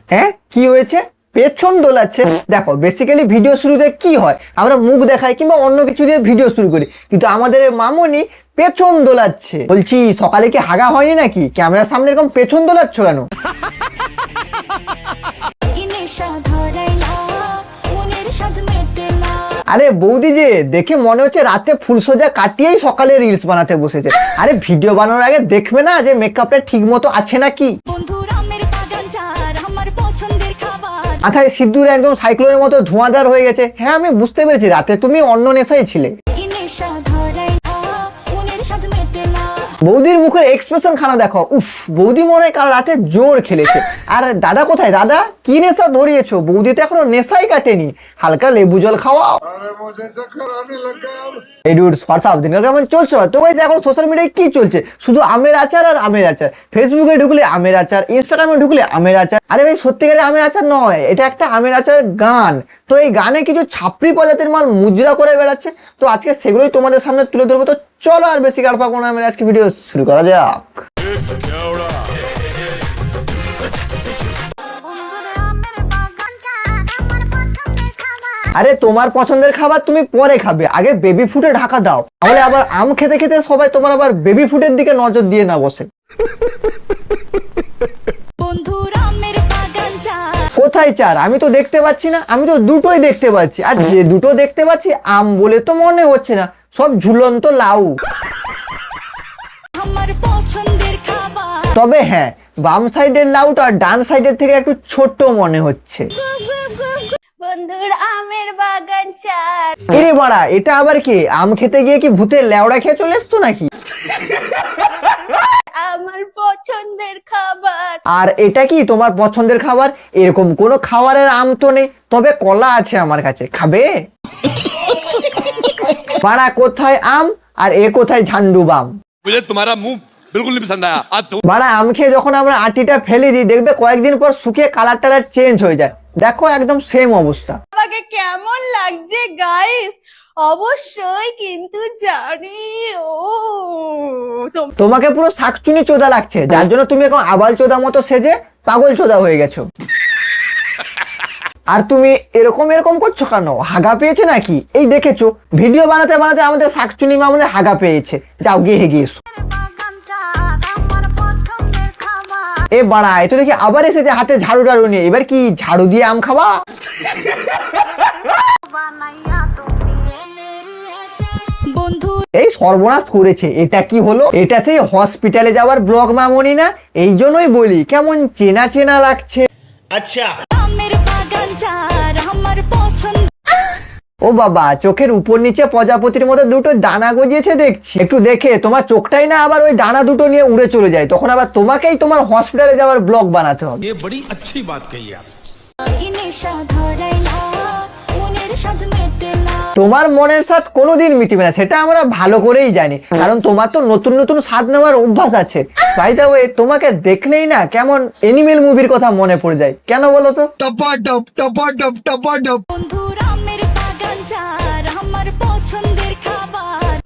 হ্যাঁ কি হয়েছে? পেছন দোলাচ্ছে। দেখো বেসিক্যালি ভিডিও শুরুতে কি হয়, আমরা মুখ দেখাই কিংবা অন্য কিছু দিয়ে ভিডিও শুরু করি, কিন্তু আমাদের মামনি পেছন দোলাচ্ছে। বলছি সকালে কি হাগা হয়নি নাকি? ক্যামেরার সামনে এরকম পেছন দোলাচ্ছ কেন? আরে বৌদি যে দেখে মনে হচ্ছে রাতে ফুলসজ্জা কাটিয়েই সকালে রিলস বানাতে বসেছে। আরে ভিডিও বানানোর আগে দেখবে না যে মেকআপটা ঠিক মতো আছে নাকি? মাথায় সিঁদুর একদম সাইক্লোনের মতো ধোঁয়াদার হয়ে গেছে। হ্যাঁ আমি বুঝতে পেরেছি রাতে তুমি অন্য নেশায় ছিলে। বৌদির মুখের এক্সপ্রেশন খানা দেখো, উফ বৌদি মনে হয় কাল রাতে জোর খেলেছে। আর দাদা কোথায়? দাদা কি নেশা ধরিয়েছো? বৌদি তো এখনো নেশাই কাটেনি, হালকা লেবু জল খাওয়াও। এই ডুড হোয়াটসঅ্যাপ দিন কেমন চলছে? তো গাইস এখন সোশ্যাল মিডিয়ায় কি চলছে? শুধু আমের আচার আর আমের আচার। ফেসবুকে ঢুকলে আমের আচার, ইনস্টাগ্রামে ঢুকলে আমের আচার। আরে ভাই সত্যিকারের আমের আচার নয়, এটা একটা আমের আচার গান। তো এই গানে কিছু ছাপড়ি প্রজাতির মাল মুজরা করে বেড়াচ্ছে। তো আজকে সেগুলোই তোমাদের সামনে তুলে ধরবো। তো চলো আর বেশি কাটপা কোনো আমের আজকে ভিডিও শুরু করা যাক। আরে তোমার পছন্দের খাবার তুমি পরে খাবে, আগে বেবি ফুডে ঢাকা দাও, তাহলে আবার আম খেতে খেতে সবাই তোমার আবার বেবি ফুডের দিকে নজর দিয়ে না বসে। কোথায় চার? আমি তো দেখতে পাচ্ছি না। আমি তো দুটোই দেখতে পাচ্ছি, আর যে দুটো দেখতে পাচ্ছি আম বলে তো মনে হচ্ছে না, সব ঝুলন্ত লাউ। তবে হ্যাঁ বাম সাইডের লাউটা ডান সাইডের থেকে একটু ছোট্ট মনে হচ্ছে। বন্ধুর আমের বাগান চার। এরে বাড়া, এটা আবার কি? আম খেতে গিয়ে কি ভূতের লেওড়া খেয়ে চলে এসছো নাকি? আমার পছন্দের খাবার। আর এটা কি তোমার পছন্দের খাবার? এরকম কোনো খাবারের আম তো নেই, তবে কলা আছে আমার কাছে, খাবে? বাড়া কোথায় আম আর এ কোথায় ঝান্ডু বাম? मुझे तुम्हारा मुंह बिल्कुल नहीं पसंद आया। বাড়া আম খেয়ে যখন আমরা আটিটা ফেলে দিই দেখবে কয়েকদিন পর শুকিয়ে কালার টালার চেঞ্জ হয়ে যায়। দেখো একদম সেম অবস্থা। আমাকে কেমন লাগছে গাইস অবশ্যই কিন্তু জানি। ও তোমাকে পুরো শাকচুনি চোদা লাগছে, যার জন্য তুমি এখন আবাল চোদা মতো সেজে পাগল চোদা হয়ে গেছো। আর তুমি এরকম এরকম করছো কেন? হাগা পেয়েছে নাকি? এই দেখেছো ভিডিও বানাতে বানাতে আমাদের শাকচুনি মামুনের হাগা পেয়েছে। যাও গিয়ে হেগে এসো। এ বাড়া এ তো দেখি আবার এসেছে হাতে ঝাড়ু টাড়ু নিয়ে। এবার কি ঝাড়ু দিয়ে আম খাওয়া? এই সর্বনাশ করেছে। এটা কি হলো? এটা সেই হসপিটালে যাওয়ার ব্লগ মামনি না? এই জন্যই বলি কেমন চেনা চেনা লাগছে। আচ্ছা ও বাবা, চোখের উপর নিচে প্রজাপতির মতো দুটো ডানা গজিয়েছে দেখছি। একটু দেখে তোমার চোখটাই না আবার ওই ডানা দুটো নিয়ে উড়ে চলে যায়, তখন আবার তোমাকেই তোমার হসপিটালে যাওয়ার ব্লগ বানাতে হবে। ये बड़ी अच्छी बात कही आप। তোমার মনের স্বাদ কোনোদিন মিটবে না, সেটা আমরা ভালো করেই জানি, কারণ তোমার তো নতুন নতুন স্বাদ নেওয়ার অভ্যাস আছে। বাই দ্য ওয়ে তোমাকে দেখলেই না কেমন এনিমেল মুভির কথা মনে পড়ে যায়। কেন বলো তো? टपाटप टपाटप टपाटप।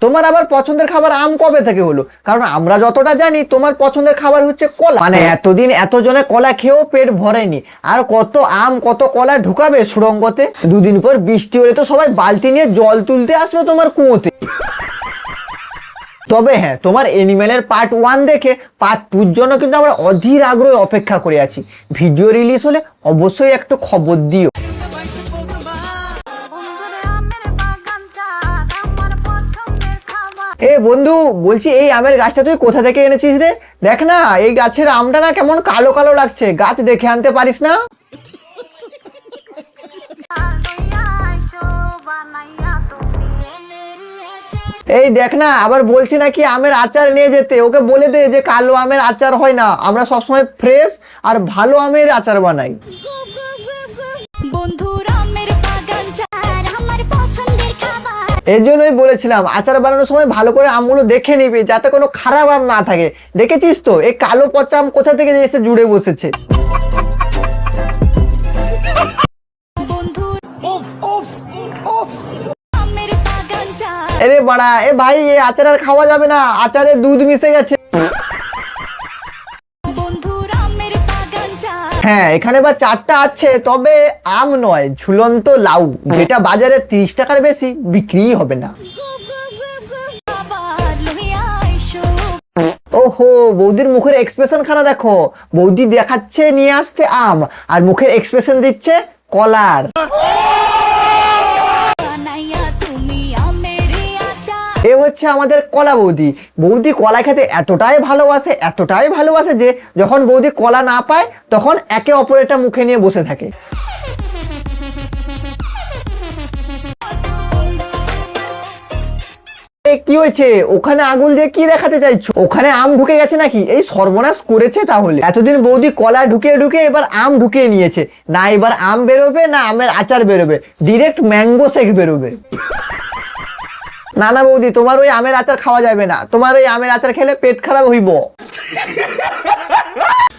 তোমার আবার পছন্দের খাবার আম কবে থেকে হলো? কারণ আমরা যতটা জানি তোমার পছন্দের খাবার হচ্ছে কলা। মানে এতদিন এতজনে কলা খেয়েও পেট ভরেনি, আর কত আম কত কলা ঢুকাবে সুড়ঙ্গতে? দুদিন পর বৃষ্টি হলে তো সবাই বালতি নিয়ে জল তুলতে আসবে তোমার কুয়োতে। তবে হ্যাঁ তোমার এনিমেলের পার্ট 1 দেখে পার্ট 2-র জন্য কিন্তু আমরা অধীর আগ্রহে অপেক্ষা করে আছি। ভিডিও রিলিজ হলে অবশ্যই একটু খবর দিও। এ বন্ধু বলছি, এই আমের গাছটা তুই কোথা থেকে এনেছিস রে? দেখ না এই গাছের আমটা না কেমন কালো কালো লাগছে, গাছ দেখে আনতে পারিস না? এই দেখ না আবার বলছি নাকি আমের আচার নিয়ে যেতে। ওকে বলে দে যে কালো আমের আচার হয় না, আমরা সবসময় ফ্রেশ আর ভালো আমের আচার বানাই। এই জন্যই বলেছিলাম আচার বানানোর সময় ভালো করে আমগুলো দেখে নিবি, যাতে কোনো খারাপ আম না থাকে। দেখেছিস তো এই কালো পচা আম কোথা থেকে এসে জুড়ে বসেছে। আরে বাড়া এ ভাই, এ আচার আর খাওয়া যাবে না, আচারে দুধ মিশে গেছে। হ্যাঁ এখানে বা 4টা আছে, তবে আম নয়, ঝুলন্ত লাউ, যেটা বাজারে 30 টাকার বেশি বিক্রি হবে না। ওহো, বৌদির মুখের এক্সপ্রেশন খানা দেখো। বৌদি দেখাচ্ছে নিয়ে আসতে আম, আর মুখের এক্সপ্রেশন দিচ্ছে কলার। এ হচ্ছে আমাদের কলা বৌদি। বৌদি কলা খেতে এতটাই ভালোবাসে যে যখন বৌদি কলা না পায় তখন একে অপরেরটা মুখে নিয়ে বসে থাকে। কি হয়েছে ওখানে আঙুল দিয়ে কি দেখাতে চাইছো? ওখানে আম ঢুকে গেছে নাকি? এই সর্বনাশ করেছে তাহলে। এতদিন বৌদি কলা ঢুকে এবার আম ঢুকিয়ে নিয়েছে। না এবার আম বেরোবে না আমের আচার বেরোবে, ডিরেক্ট ম্যাঙ্গো শেক বেরোবে। না না বৌদি, তোমার ওই আমের আচার খাওয়া যাবে না, তোমার ওই আমের আচার খেলে পেট খারাপ হইব।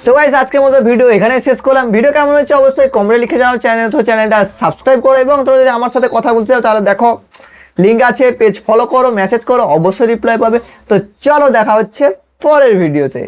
তো গাইস আজকের মতো ভিডিও এখানে শেষ করলাম। ভিডিও কেমন হচ্ছে অবশ্যই কমেন্টে লিখে জানাও। চ্যানেলটা সাবস্ক্রাইব করো, এবং তোমরা যদি আমার সাথে কথা বলতে চাও তাহলে দেখো লিঙ্ক আছে, পেজ ফলো করো, মেসেজ করো, অবশ্যই রিপ্লাই পাবে। তো চলো দেখা হচ্ছে পরের ভিডিওতে।